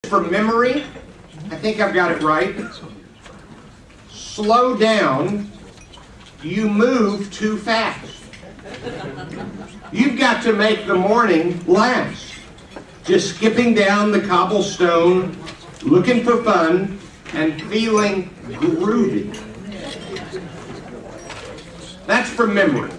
From memory, I think I've got it right. Slow down, you move too fast. You've got to make the morning last. Just skipping down the cobblestone, looking for fun, and feeling groovy. That's from memory.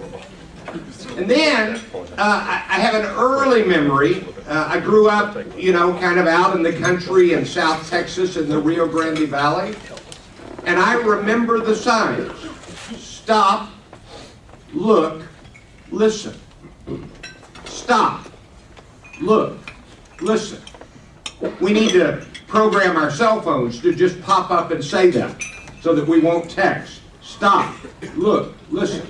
And then, I have an early memory. I grew up, kind of out in the country in South Texas in the Rio Grande Valley. And I remember the signs. Stop, look, listen. Stop, look, listen. We need to program our cell phones to just pop up and say that so that we won't text. Stop, look, listen.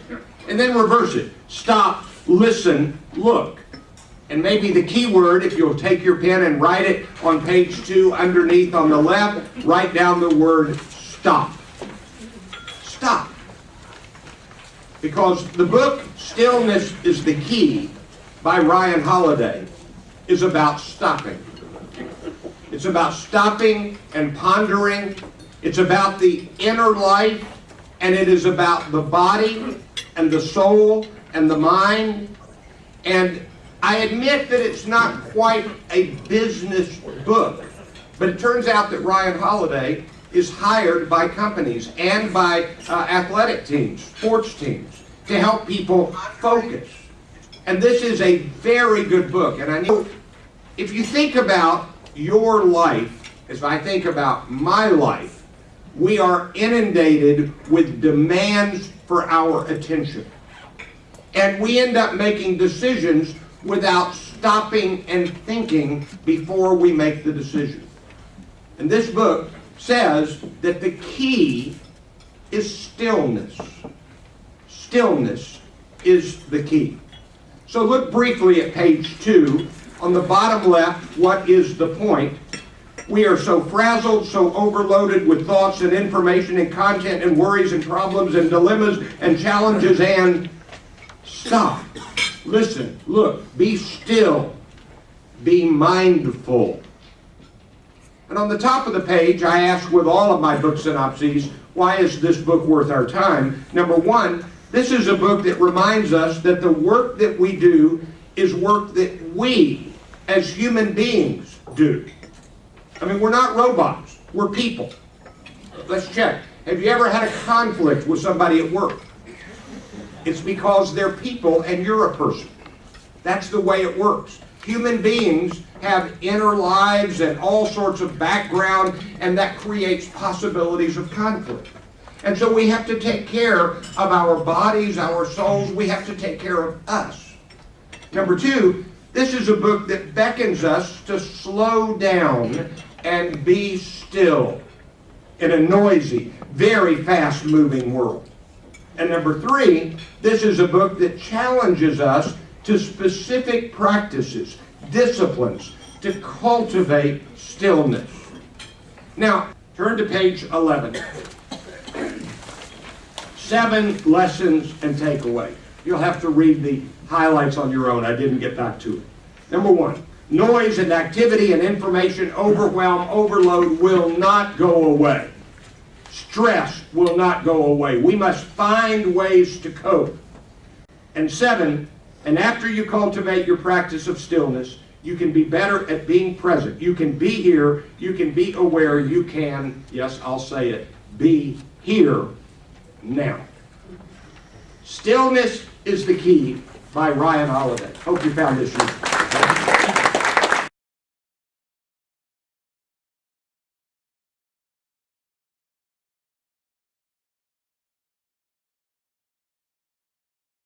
And then reverse it. Stop, listen, look. And maybe the key word, if you'll take your pen and write it on page 2 underneath on the left, write down the word stop. Stop. Because the book Stillness is the Key by Ryan Holiday is about stopping. It's about stopping and pondering. It's about the inner life, and it is about the body and the soul and the mind. And I admit that it's not quite a business book, but it turns out that Ryan Holiday is hired by companies and by athletic teams, sports teams, to help people focus. And this is a very good book. And I know if you think about your life, as I think about my life, we are inundated with demands for our attention. And we end up making decisions without stopping and thinking before we make the decision. And this book says that the key is stillness. Stillness is the key. So look briefly at page 2. On the bottom left, what is the point? We are so frazzled, so overloaded with thoughts and information and content and worries and problems and dilemmas and challenges, and stop. Listen, look, be still, be mindful. And on the top of the page, I ask with all of my book synopses, why is this book worth our time? Number one, this is a book that reminds us that the work that we do is work that we, as human beings, do. I mean, we're not robots, we're people. Let's check. Have you ever had a conflict with somebody at work? It's because they're people and you're a person. That's the way it works. Human beings have inner lives and all sorts of background, and that creates possibilities of conflict. And so we have to take care of our bodies, our souls. We have to take care of us. Number two, this is a book that beckons us to slow down and be still in a noisy, very fast-moving world. And number three, this is a book that challenges us to specific practices, disciplines, to cultivate stillness. Now, turn to page 11. 7 lessons and takeaway. You'll have to read the highlights on your own. I didn't get back to it. Number 1, noise and activity and information overwhelm, overload will not go away. Stress will not go away. We must find ways to cope. And 7, and after you cultivate your practice of stillness, you can be better at being present. You can be here. You can be aware. You can, yes, I'll say it, be here now. Stillness is the Key by Ryan Holiday. Hope you found this useful.